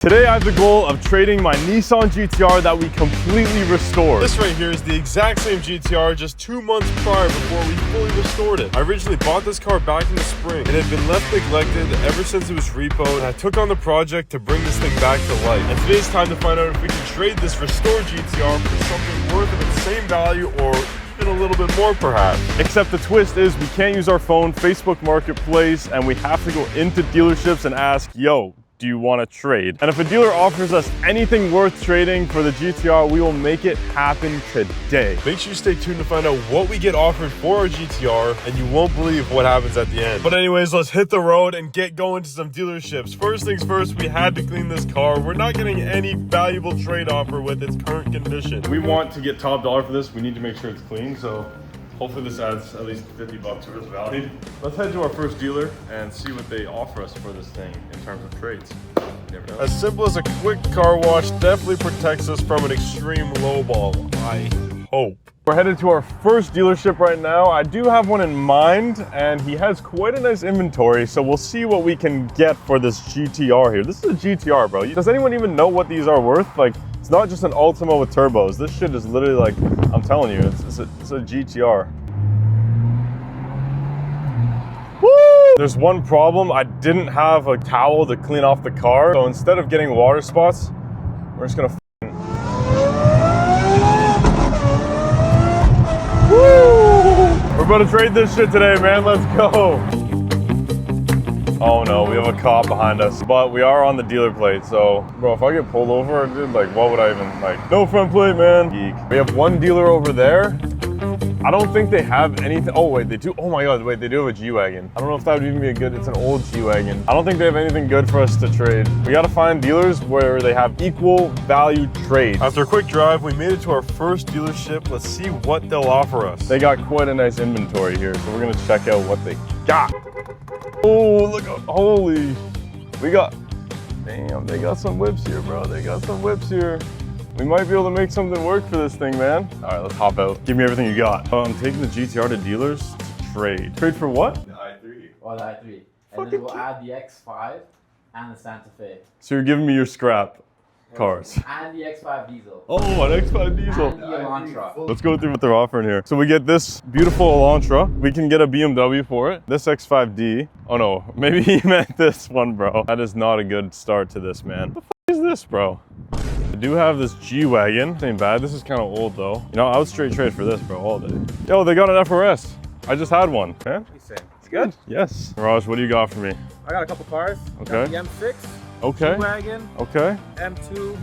Today I have the goal of trading my Nissan GTR that we completely restored. This right here is the exact same GTR just 2 months prior before we fully restored it. I originally bought this car back in the spring. It had been left neglected ever since it was repoed, and I took on the project to bring this thing back to life. And today's time to find out if we can trade this restored GTR for something worth of its same value or a little bit more perhaps. Except the twist is we can't use our phone, Facebook Marketplace, and we have to go into dealerships and ask, yo, do you want to trade? And if a dealer offers us anything worth trading for the GTR, we will make it happen today. Make sure you stay tuned to find out what we get offered for our GTR, and you won't believe what happens at the end. But anyways, let's hit the road and get going to some dealerships. First things first, we had to clean this car. We're not getting any valuable trade offer with its current condition. We want to get top dollar for this. We need to make sure it's clean, so hopefully this adds at least 50 bucks to its value. Let's head to our first dealer and see what they offer us for this thing in terms of trades. You never know. As simple as a quick car wash definitely protects us from an extreme lowball, I hope. We're headed to our first dealership right now. I do have one in mind, and he has quite a nice inventory, so we'll see what we can get for this GTR here. This is a GTR, bro. Does anyone even know what these are worth? Like, it's not just an Ultima with turbos. This shit is literally like, I'm telling you, it's a GTR. Woo! There's one problem. I didn't have a towel to clean off the car, so instead of getting water spots, we're just gonna Woo! We're about to trade this shit today, man. Let's go. Oh no, we have a cop behind us, but we are on the dealer plate, so bro, if I get pulled over, dude, like what would I even, like, no front plate, man. Geek. We have one dealer over there. I don't think they have anything. Oh wait, they do. Oh my god, wait, they do have a G-Wagon. I don't know if that would even be a good, it's an old G-Wagon. I don't think they have anything good for us to trade. We gotta find dealers where they have equal value trades. After a quick drive, we made it to our first dealership. Let's see what they'll offer us. They got quite a nice inventory here, so we're gonna check out what they got. Oh, look, holy, we got, damn, they got some whips here, bro. They got some whips here. We might be able to make something work for this thing, man. All right, let's hop out. Give me everything you got. I'm taking the GTR to dealers to trade. Trade for what? The i3. Oh, the i3. And then we'll add the X5 and the Santa Fe. So you're giving me your scrap cars. And the X5 diesel. Oh, an X5 diesel. And the Elantra. Let's go through what they're offering here. So we get this beautiful Elantra. We can get a BMW for it. This X5D. Oh no, maybe he meant this one, bro. That is not a good start to this, man. What the f is this, bro? I do have this G-Wagon. Ain't bad. This is kind of old though. You know, I would straight trade for this, bro, all day. Yo, they got an FRS. I just had one, man. It's good? Yes. Mirage, what do you got for me? I got a couple cars. Okay. Got the M6. Okay. G-Wagon. Okay. M2.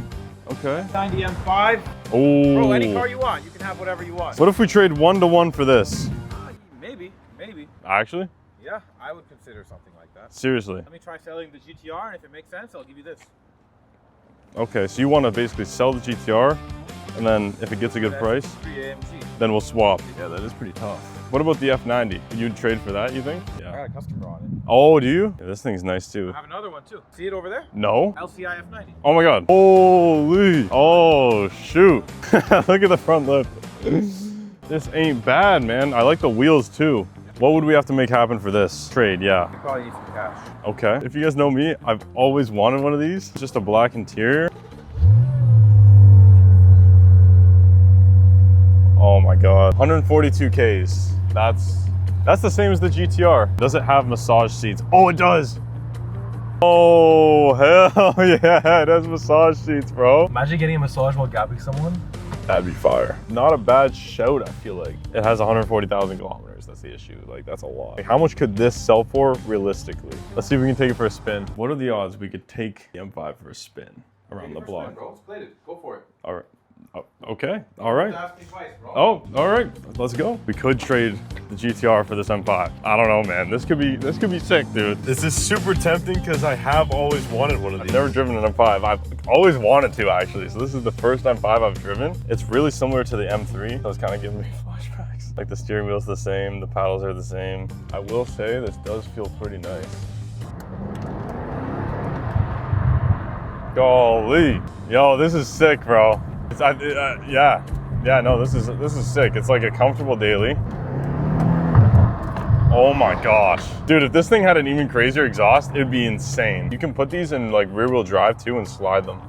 Okay. 90 M5. Oh. Bro, any car you want. You can have whatever you want. What if we trade 1-to-1 for this? Maybe. Actually? Yeah, I would consider something like that. Seriously? Let me try selling the GTR, and if it makes sense, I'll give you this. Okay, so you want to basically sell the GTR, and then if it gets a good price, then we'll swap. Yeah, that is pretty tough. What about the F90? You'd trade for that, you think? Yeah. I got a customer on it. Oh, do you? Yeah, this thing's nice too. I have another one too. See it over there? No. LCI F90. Oh my god. Holy. Oh, shoot. Look at the front lip. This ain't bad, man. I like the wheels too. What would we have to make happen for this trade? Yeah. You probably need some cash. Okay. If you guys know me, I've always wanted one of these. Just a black interior. Oh my god. 142 Ks. That's the same as the GTR. Does it have massage seats? Oh, it does. Oh, hell yeah. It has massage seats, bro. Imagine getting a massage while gabbing someone. That'd be fire. Not a bad shout, I feel like. It has 140,000 kilometers. That's the issue. Like, that's a lot. Like, how much could this sell for realistically? Let's see if we can take it for a spin. What are the odds we could take the M5 for a spin around the block? Bro, split it. Go for it. All right. Oh, okay. All right. Ask me twice, bro. Oh, all right. Let's go. We could trade the GTR for this M5. I don't know, man. This could be sick, dude. This is super tempting because I have always wanted one of these. I've never driven an M5. I've always wanted to, actually. So this is the first M5 I've driven. It's really similar to the M3. So it's kind of giving me flashbacks. Like the steering wheel's the same, the paddles are the same. I will say this does feel pretty nice. Golly. Yo, this is sick, bro. Yeah, no, this is sick. It's like a comfortable daily. Oh my gosh. Dude, if this thing had an even crazier exhaust, it'd be insane. You can put these in like rear wheel drive too and slide them.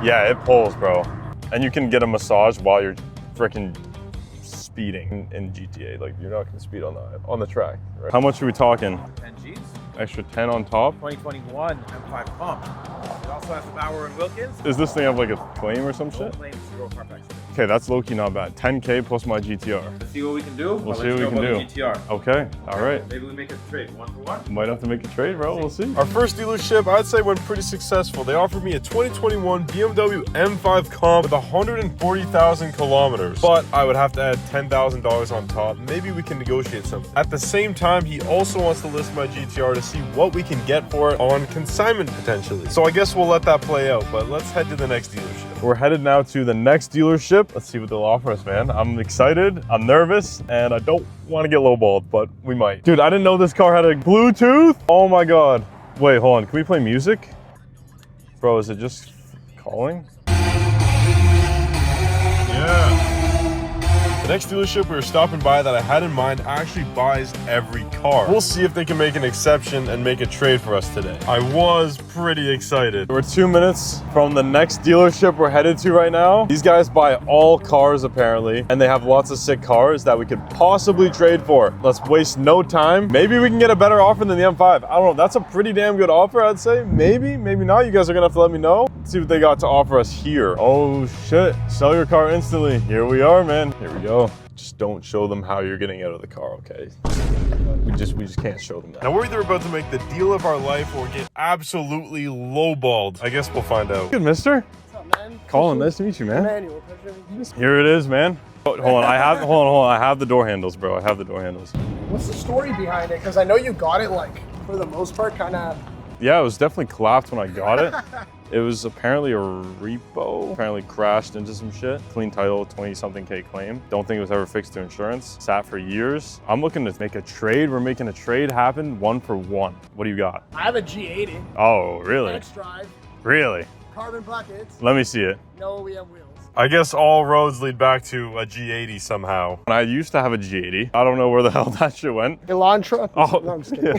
Yeah, it pulls, bro. And you can get a massage while you're freaking speeding in GTA. Like, you're not gonna speed on the track, right? How much are we talking? 10 G's. Extra 10 on top? 2021 M5 pump. It also has the Bauer and Wilkins. Does this thing have like a claim or some shit? Claims zero Carfax. Okay, that's low-key not bad. 10K plus my GTR. Let's see what we can do. We'll see what we can do. GTR. Okay, all right. Maybe we make a trade 1 for 1. Might have to make a trade, bro. We'll see. Our first dealership, I'd say, went pretty successful. They offered me a 2021 BMW M5 Comp with 140,000 kilometers, but I would have to add $10,000 on top. Maybe we can negotiate something. At the same time, he also wants to list my GTR to see what we can get for it on consignment potentially. So I guess we'll let that play out, but let's head to the next dealership. We're headed now to the next dealership. Let's see what they'll offer us, man. I'm excited, I'm nervous, and I don't want to get lowballed, but we might. Dude, I didn't know this car had a Bluetooth. Oh my God. Wait, hold on. Can we play music? Bro, is it just calling? Yeah. The next dealership we were stopping by that I had in mind actually buys every car. We'll see if they can make an exception and make a trade for us today. I was pretty excited. We're 2 minutes from the next dealership we're headed to right now. These guys buy all cars apparently, and they have lots of sick cars that we could possibly trade for. Let's waste no time. Maybe we can get a better offer than the M5. I don't know. That's a pretty damn good offer, I'd say. Maybe, maybe not. You guys are gonna have to let me know. Let's see what they got to offer us here. Oh shit, sell your car instantly. Here we are, man. Here we go. Just don't show them how you're getting out of the car, okay? We just can't show them that. Now we're either about to make the deal of our life or get absolutely lowballed. I guess we'll find out. Good, mister. What's up, man? Colin, nice to meet you, man. Manual. Here it is, man. Oh, hold on, hold on. I have the door handles, bro. I have the door handles. What's the story behind it? Because I know you got it, like, for the most part, kind of. Yeah, it was definitely collapsed when I got it. It was apparently a repo. Apparently crashed into some shit. Clean title, 20-something K claim. Don't think it was ever fixed through insurance. Sat for years. I'm looking to make a trade. We're making a trade happen 1 for 1. What do you got? I have a G80. Oh, really? X-Drive, Really? carbon buckets, Let me see it. no OEM wheels. I guess all roads lead back to a G80 somehow. I used to have a G80. I don't know where the hell that shit went. Elantra. Oh, no, I'm just kidding.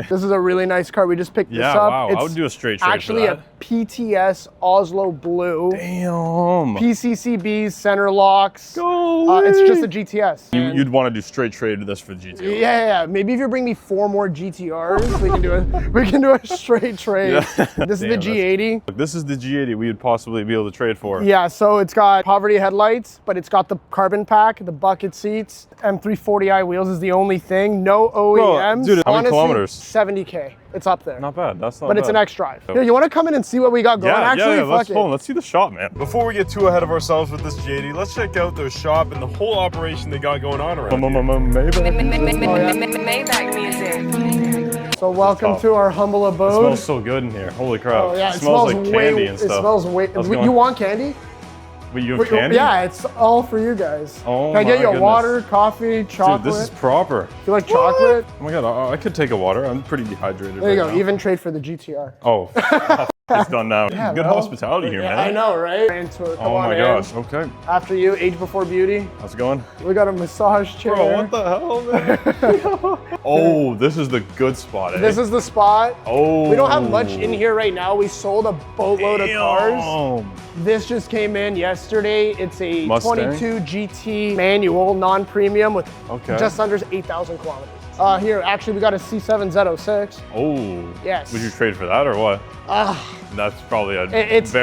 This is a really nice car. We just picked this up. Wow. I would do a straight trade actually for that. a PTS Oslo Blue. Damn. PCCBs, center locks. Golly. It's just a GTS. You'd want to do straight trade to this for the GTR. Yeah. Maybe if you bring me 4 more GTRs, we can do a straight trade. Yeah. This is the G80. Look, this is the G80 we would possibly be able to trade for. Yeah, so it's got poverty headlights, but it's got the carbon pack, the bucket seats. M340i wheels is the only thing. No OEMs. Dude, how many Honestly, kilometers? 70K. It's up there. Not bad. That's not But bad. it's an X-Drive. Here, you want to come in and see what we got going? Actually, Let's, fuck it. let's see the shop, man. Before we get too ahead of ourselves with this G80, let's check out their shop and the whole operation they got going on around here. Maybach music. So welcome to our humble It abode. smells so good in here. Holy crap. Oh, yeah, it smells like way, candy and stuff. It smells way. How's it going? You want candy? Wait, you have candy? Yeah, it's all for you guys. Oh, Can I get my you a goodness. water, coffee, chocolate? Dude, this is proper. You like chocolate? Oh my god, I could take a water. I'm pretty dehydrated. There you right go. now. Even trade for the GTR. Oh, it's done now. Good bro. hospitality here, Yeah, man. I know, right? Into it. Come Oh on my in. gosh. Okay. After you, age before beauty. How's it going? We got a massage chair. Bro, what the hell, man? Oh, this is the good spot, eh? This is the spot. Oh. We don't have much in here right now. We sold a boatload of cars. Damn. This just came in yesterday. It's a Mustang? 22 GT manual, non-premium with Okay. just under 8,000 kilometers. Here, actually, we got a C7 Z06. Oh. Yes. Would you trade for that or what? That's probably a It's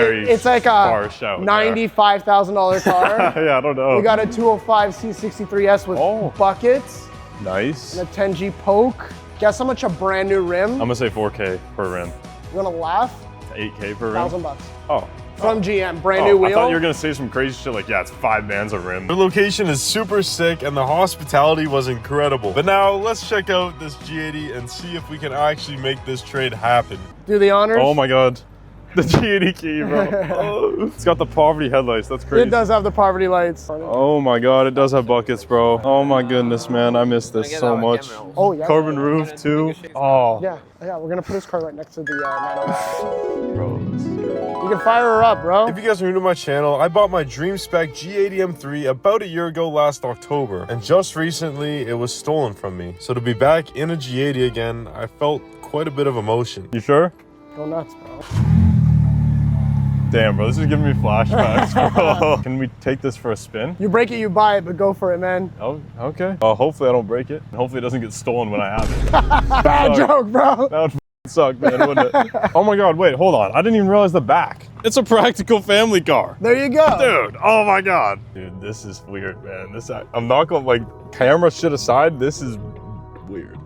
like far a shout. $95,000 car. Yeah, I don't know. We got a 205 C63S with Oh. buckets Nice. and a 10G Poke. Guess how much a brand new rim? I'm gonna say 4K per rim. You wanna laugh? 8K per rim. $1,000. Oh. From GM, brand new wheel. I thought you were gonna say some crazy shit like, yeah, it's 5 bands of rim. The location is super sick and the hospitality was incredible. But now let's check out this G80 and see if we can actually make this trade happen. Do the honors. Oh my god. The G80 key, bro. Oh, it's got the poverty headlights. That's crazy. It does have the poverty lights. Oh my god, it does have buckets, bro. Oh my goodness, man. I miss this so much. Oh, yeah. Carbon roof, too. Oh. Yeah, we're gonna put this car right next to the Nano. Bro, this is great. You can fire her up, bro. If you guys are new to my channel, I bought my dream spec G80 M3 about a year ago last October, and just recently it was stolen from me. So to be back in a G80 again, I felt quite a bit of emotion. You sure? Go nuts, bro. Damn, bro, this is giving me flashbacks, bro. Can we take this for a spin? You break it, you buy it, but go for it, man. Oh, okay. Hopefully I don't break it. Hopefully it doesn't get stolen when I have it. Bad joke, bro. That would suck, man, wouldn't it? Oh my god, wait, hold on. I didn't even realize the back. It's a practical family car. There you go. Dude, oh my god. Dude, this is weird, man. I'm not gonna, like, camera shit aside, this is weird.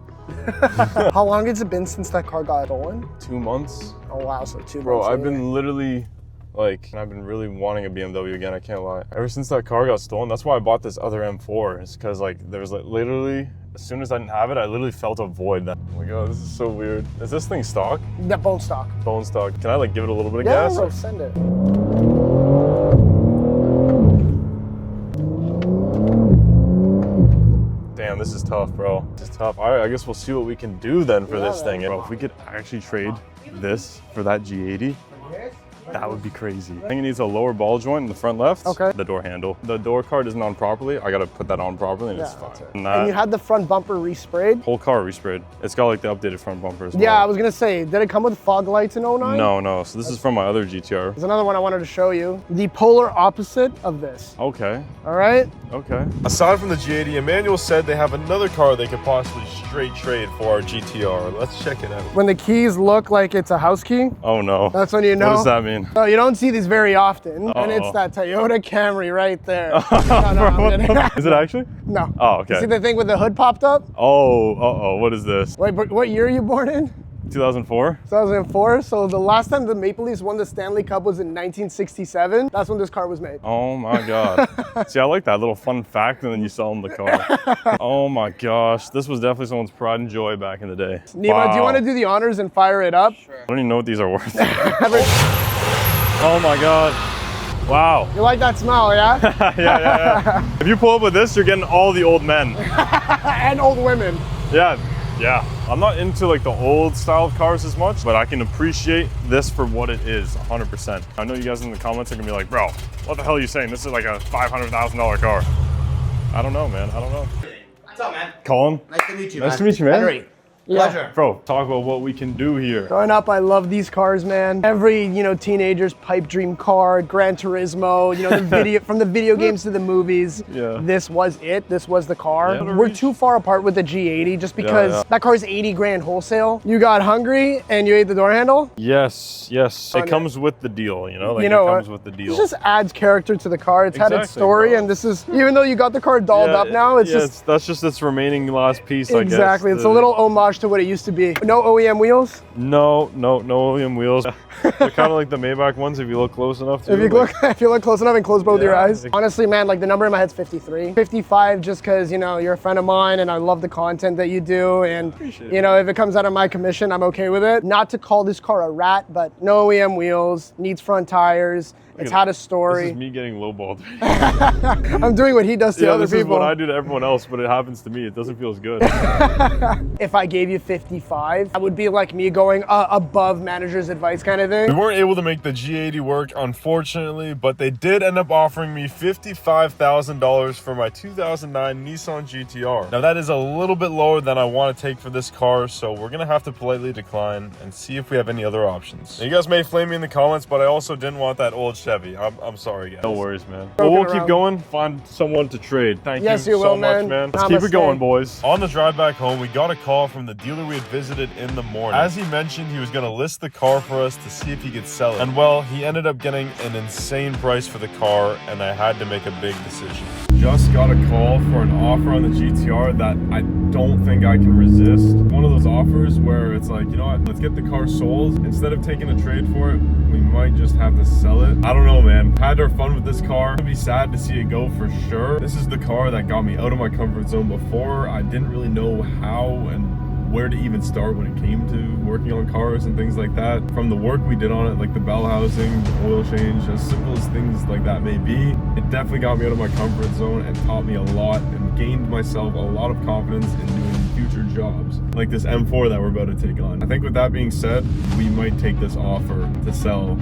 How long has it been since that car got stolen? 2 months. Oh wow, so 2 months. Bro, I've anyway. been literally, like, I've been really wanting a BMW again, I can't lie. Ever since that car got stolen, that's why I bought this other M4. It's because, like, there was, like, literally, as soon as I didn't have it, I literally felt a void. Oh my god, this is so weird. Is this thing stock? Yeah, bone stock. Bone stock. Can I, like, give it a little bit of Yeah, gas? bro, send it. Damn, this is tough, bro. This is tough. I guess we'll see what we can do then for this thing. Bro, if we could actually trade this for that G80, that would be crazy. I think it needs a lower ball joint in the front left. Okay. The door handle. The door card isn't on properly. I gotta put that on properly and it's fine. And you had the front bumper resprayed? Whole car resprayed. It's got like the updated front bumper as well. Yeah, I was gonna say, did it come with fog lights in 09? No. So this is from my other GTR. There's another one I wanted to show you. The polar opposite of this. Okay. All right? Okay. Aside from the G80, Emmanuel said they have another car they could possibly straight trade for our GTR. Let's check it out. When the keys look like it's a house key, Oh no. that's when you know. What does that mean? No, you don't see these very often. And it's Uh-oh. that Toyota Camry right there. No, I'm kidding. Is it actually? No. Oh, okay. You see the thing with the hood popped up? Oh, uh-oh, what is this? Wait, but what year are you born in? 2004? 2004. So the last time the Maple Leafs won the Stanley Cup was in 1967. That's when this car was made. Oh my god. See, I like that little fun fact and then you sell them the car. Oh my gosh. This was definitely someone's pride and joy back in the day. Nima, do you want to do the honors and fire it up? I don't even know what these are worth. Oh my god. Wow. You like that smell, yeah? yeah. If you pull up with this, you're getting all the old men. And old women. Yeah. I'm not into like the old style of cars as much, but I can appreciate this for what it is, 100%. I know you guys in the comments are gonna be like, bro, what the hell are you saying? This is like a $500,000 car. I don't know, man. I don't know. What's up, man? Colin? Nice to meet you, Nice to meet you, man. Henry. Yeah. Pleasure. Bro, talk about what we can do here. Growing up, I love these cars, man. Every, teenager's pipe dream car, Gran Turismo, the video, from the video games to the movies. Yeah. This was it. This was the car. Yeah. We're too far apart with the G80 just because that car is 80 grand wholesale. You got hungry and you ate the door handle? Yes. It comes with the deal, Like You know it what? comes with the deal. It just adds character to the car. It's had its Exactly, story, bro. and this is, even though you got the car dolled up now, it's just... that's just its remaining last piece, I guess. Exactly. It's a little homage to what it used to be. No OEM wheels? No OEM wheels. They're kind of like the Maybach ones if you look close enough to. If you look close enough and close both your eyes. Yeah. Honestly, man, like the number in my head's 53. 55 just because, you're a friend of mine and I love the content that you do. And, if it comes out of my commission, I'm okay with it. Not to call this car a rat, but no OEM wheels, needs front tires. It's had a story. This is me getting lowballed. I'm doing what he does to other this people. is what I do to everyone else, but it happens to me. It doesn't feel as good. If I gave you 55, that would be like me going above manager's advice kind of We thing. weren't able to make the G80 work, unfortunately, but they did end up offering me $55,000 for my 2009 Nissan GTR. Now that is a little bit lower than I want to take for this car, so we're gonna have to politely decline and see if we have any other options. Now, you guys may flame me in the comments, but I also didn't want that old Chevy. I'm sorry, guys. No worries, man. But we'll keep going. Find someone to trade. Thank you Yes, you so will, much, man. man. Let's keep it Namaste. going, boys. On the drive back home, we got a call from the dealer we had visited in the morning. As he mentioned, he was going to list the car for us to see if he could sell it. And well, he ended up getting an insane price for the car, and I had to make a big decision. Just got a call for an offer on the GTR that I don't think I can resist. One of those offers where it's like, you know what, let's get the car sold. Instead of taking a trade for it, we might just have to sell it. I don't know, man. Had our fun with this car. It'd be sad to see it go for sure. This is the car that got me out of my comfort zone before. I didn't really know how and where to even start when it came to working on cars and things like that. From the work we did on it, like the bell housing, the oil change, as simple as things like that may be, it definitely got me out of my comfort zone and taught me a lot and gained myself a lot of confidence in doing future jobs like this M4 that we're about to take on. I think with that being said, we might take this offer to sell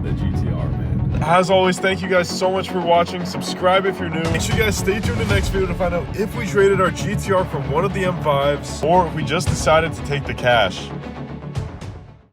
the GTR, man. As always, thank you guys so much for watching. Subscribe if you're new. Make sure you guys stay tuned to the next video to find out if we traded our GTR for one of the M5s or if we just decided to take the cash.